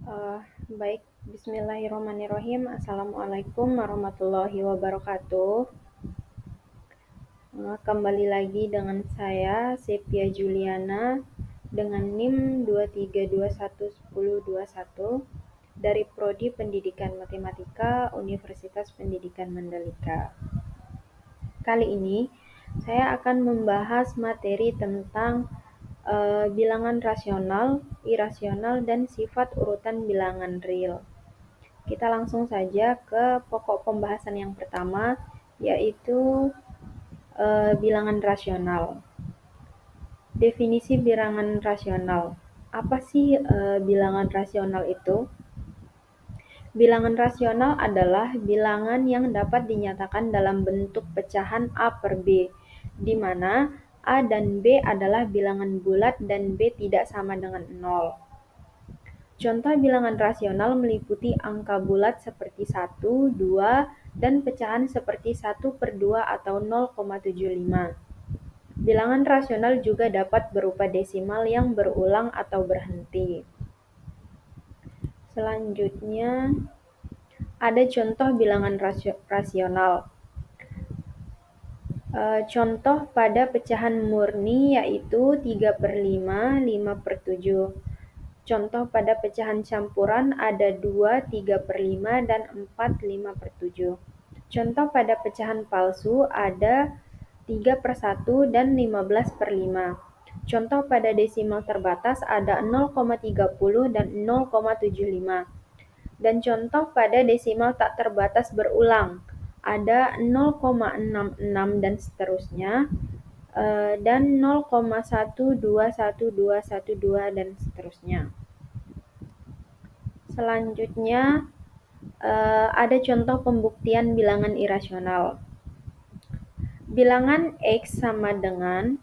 Eh, Baik, bismillahirrahmanirrahim. Assalamualaikum warahmatullahi wabarakatuh. Kembali lagi dengan saya, Sepia Juliana, dengan NIM 23211021 dari Prodi Pendidikan Matematika Universitas Pendidikan Mandalika. Kali ini, saya akan membahas materi tentang bilangan rasional, irasional, dan sifat urutan bilangan real. Kita langsung saja ke pokok pembahasan yang pertama, yaitu bilangan rasional. Definisi bilangan rasional. Apa sih bilangan rasional itu? Bilangan rasional adalah bilangan yang dapat dinyatakan dalam bentuk pecahan A per B, di mana A dan B adalah bilangan bulat dan B tidak sama dengan 0. Contoh bilangan rasional meliputi angka bulat seperti 1, 2, dan pecahan seperti 1/2 atau 0,75. Bilangan rasional juga dapat berupa desimal yang berulang atau berhenti. Selanjutnya, ada contoh bilangan rasional. Contoh pada pecahan murni yaitu 3/5, 5/7. Contoh pada pecahan campuran ada 2, 3/5, dan 4, 5/7. Contoh pada pecahan palsu ada 3/1 dan 15/5. Contoh pada desimal terbatas ada 0,30 dan 0,75. Dan contoh pada desimal tak terbatas berulang ada 0,66 dan seterusnya, dan 0,121212 dan seterusnya. Selanjutnya, ada contoh pembuktian bilangan irasional. Bilangan X sama dengan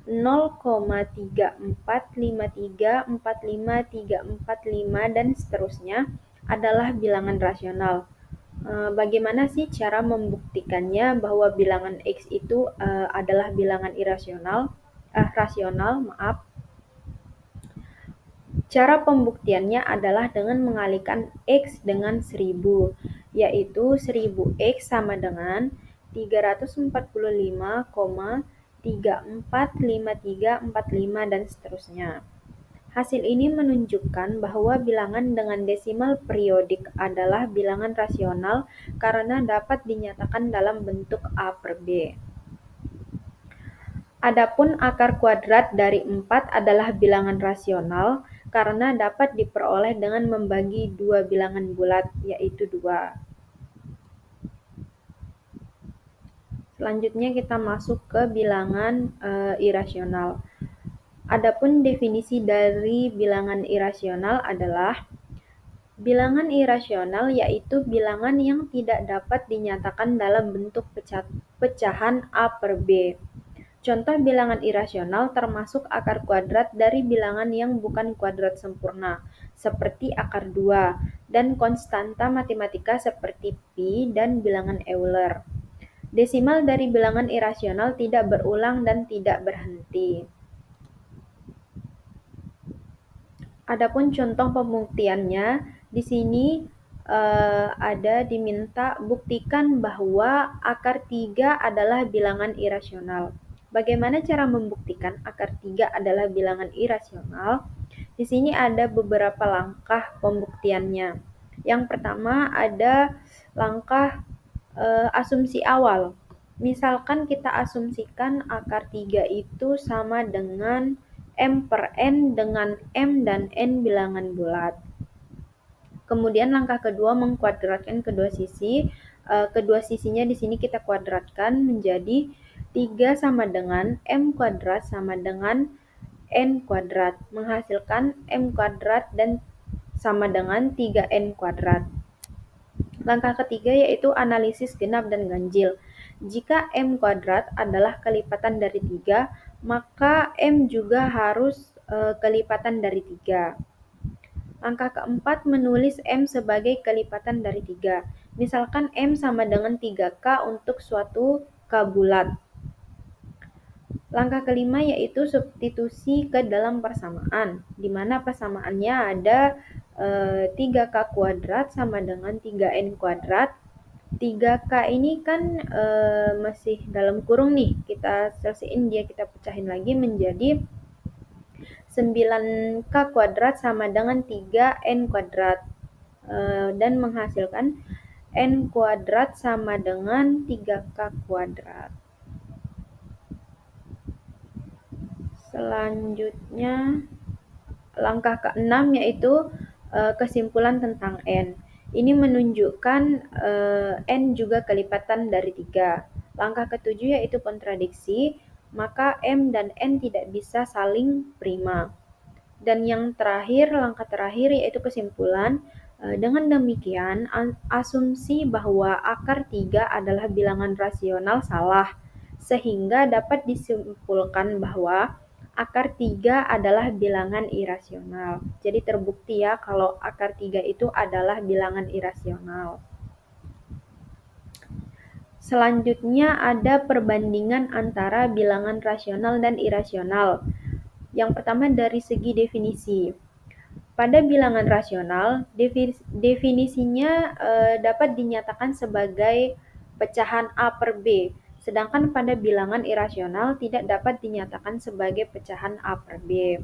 0,34534535 dan seterusnya adalah bilangan rasional. Bagaimana sih cara membuktikannya bahwa bilangan X itu adalah bilangan rasional? Cara pembuktiannya adalah dengan mengalikan X dengan 1000, yaitu 1000X sama dengan 345,345345 dan seterusnya. Hasil ini menunjukkan bahwa bilangan dengan desimal periodik adalah bilangan rasional karena dapat dinyatakan dalam bentuk A per B. Adapun akar kuadrat dari 4 adalah bilangan rasional karena dapat diperoleh dengan membagi dua bilangan bulat, yaitu 2. Selanjutnya kita masuk ke bilangan irasional. Adapun definisi dari bilangan irasional adalah bilangan irasional yaitu bilangan yang tidak dapat dinyatakan dalam bentuk pecahan A per B. Contoh bilangan irasional termasuk akar kuadrat dari bilangan yang bukan kuadrat sempurna, seperti akar 2, dan konstanta matematika seperti pi dan bilangan Euler. Desimal dari bilangan irasional tidak berulang dan tidak berhenti. Adapun contoh pembuktiannya, di sini ada diminta buktikan bahwa akar 3 adalah bilangan irasional. Bagaimana cara membuktikan akar 3 adalah bilangan irasional? Di sini ada beberapa langkah pembuktiannya. Yang pertama ada langkah asumsi awal. Misalkan kita asumsikan akar 3 itu sama dengan M per N dengan M dan N bilangan bulat. Kemudian langkah kedua mengkuadratkan kedua sisi. Kedua sisinya di sini kita kuadratkan menjadi 3 sama dengan M kuadrat sama dengan N kuadrat, menghasilkan M kuadrat dan sama dengan 3N kuadrat. Langkah ketiga yaitu analisis genap dan ganjil. Jika M kuadrat adalah kelipatan dari 3, maka M juga harus kelipatan dari 3. Langkah keempat menulis M sebagai kelipatan dari 3. Misalkan M sama dengan 3K untuk suatu K bulat. Langkah kelima yaitu substitusi ke dalam persamaan, di mana persamaannya ada 3K kuadrat sama dengan 3N kuadrat. 3K ini kan masih dalam kurung nih, kita selesaiin dia, kita pecahin lagi menjadi 9K kuadrat sama dengan 3N kuadrat. Dan menghasilkan N kuadrat sama dengan 3K kuadrat. Selanjutnya langkah ke-6 yaitu kesimpulan tentang N. Ini menunjukkan N juga kelipatan dari 3. Langkah ke-7 yaitu kontradiksi, maka M dan N tidak bisa saling prima. Dan yang terakhir, langkah terakhir yaitu kesimpulan. Dengan demikian, asumsi bahwa akar 3 adalah bilangan rasional salah, sehingga dapat disimpulkan bahwa akar 3 adalah bilangan irasional. Jadi terbukti ya kalau akar 3 itu adalah bilangan irasional. Selanjutnya ada perbandingan antara bilangan rasional dan irasional. Yang pertama dari segi definisi. Pada bilangan rasional, definisinya dapat dinyatakan sebagai pecahan A per B, sedangkan pada bilangan irasional tidak dapat dinyatakan sebagai pecahan A per B.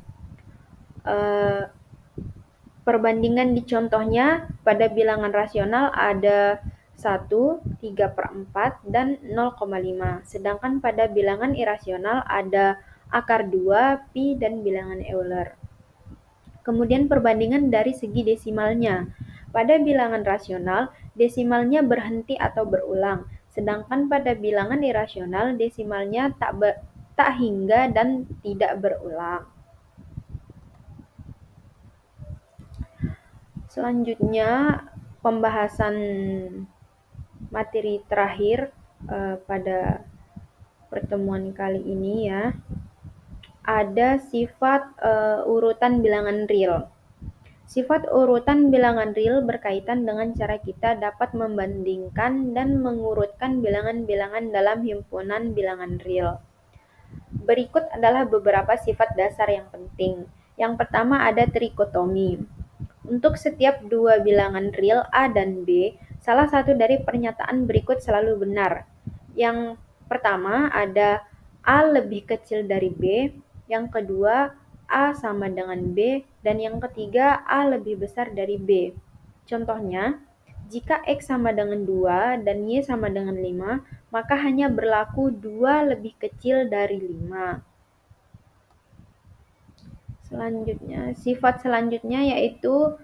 Perbandingan di contohnya, pada bilangan rasional ada 1, 3/4, dan 0,5. Sedangkan pada bilangan irasional ada akar 2, pi, dan bilangan Euler. Kemudian perbandingan dari segi desimalnya. Pada bilangan rasional, desimalnya berhenti atau berulang, sedangkan pada bilangan irasional desimalnya tak hingga dan tidak berulang. Selanjutnya, pembahasan materi terakhir pada pertemuan kali ini ya. Ada sifat urutan bilangan real. Sifat urutan bilangan real berkaitan dengan cara kita dapat membandingkan dan mengurutkan bilangan-bilangan dalam himpunan bilangan real. Berikut adalah beberapa sifat dasar yang penting. Yang pertama ada trikotomi. Untuk setiap dua bilangan real A dan B, salah satu dari pernyataan berikut selalu benar. Yang pertama ada A lebih kecil dari B, yang kedua A sama dengan B, dan yang ketiga A lebih besar dari B. Contohnya, jika X sama dengan 2 dan Y sama dengan 5, maka hanya berlaku 2 lebih kecil dari 5. Selanjutnya, sifat selanjutnya yaitu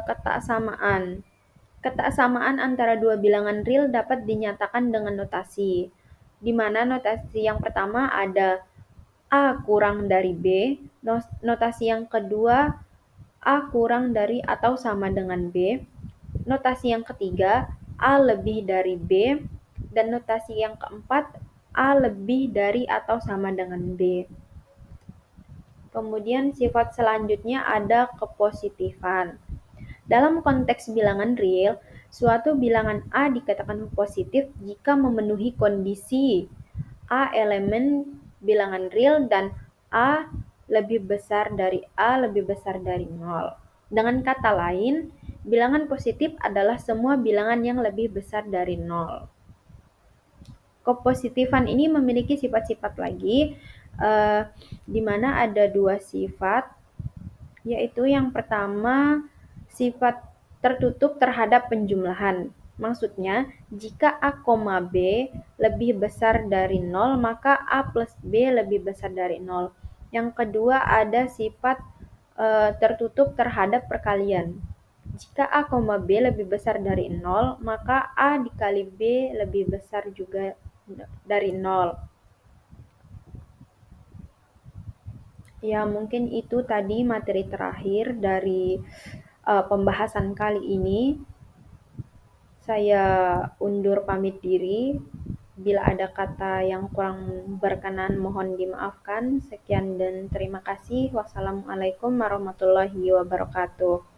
ketaksamaan. Ketaksamaan antara dua bilangan real dapat dinyatakan dengan notasi, di mana notasi yang pertama ada A kurang dari B, notasi yang kedua A kurang dari atau sama dengan B, notasi yang ketiga A lebih dari B, dan notasi yang keempat A lebih dari atau sama dengan B. Kemudian sifat selanjutnya ada kepositifan. Dalam konteks bilangan real, suatu bilangan A dikatakan positif jika memenuhi kondisi A elemen bilangan real dan A lebih besar dari A lebih besar dari 0. Dengan kata lain, bilangan positif adalah semua bilangan yang lebih besar dari 0. Kepositifan ini memiliki sifat-sifat lagi, di mana ada dua sifat, yaitu yang pertama sifat tertutup terhadap penjumlahan. Maksudnya, jika A, B lebih besar dari 0, maka A plus B lebih besar dari 0. Yang kedua ada sifat tertutup terhadap perkalian. Jika A, B lebih besar dari 0, maka A dikali B lebih besar juga dari 0. Ya, mungkin itu tadi materi terakhir dari pembahasan kali ini. Saya undur pamit diri. Bila ada kata yang kurang berkenan mohon dimaafkan. Sekian dan terima kasih. Wassalamualaikum warahmatullahi wabarakatuh.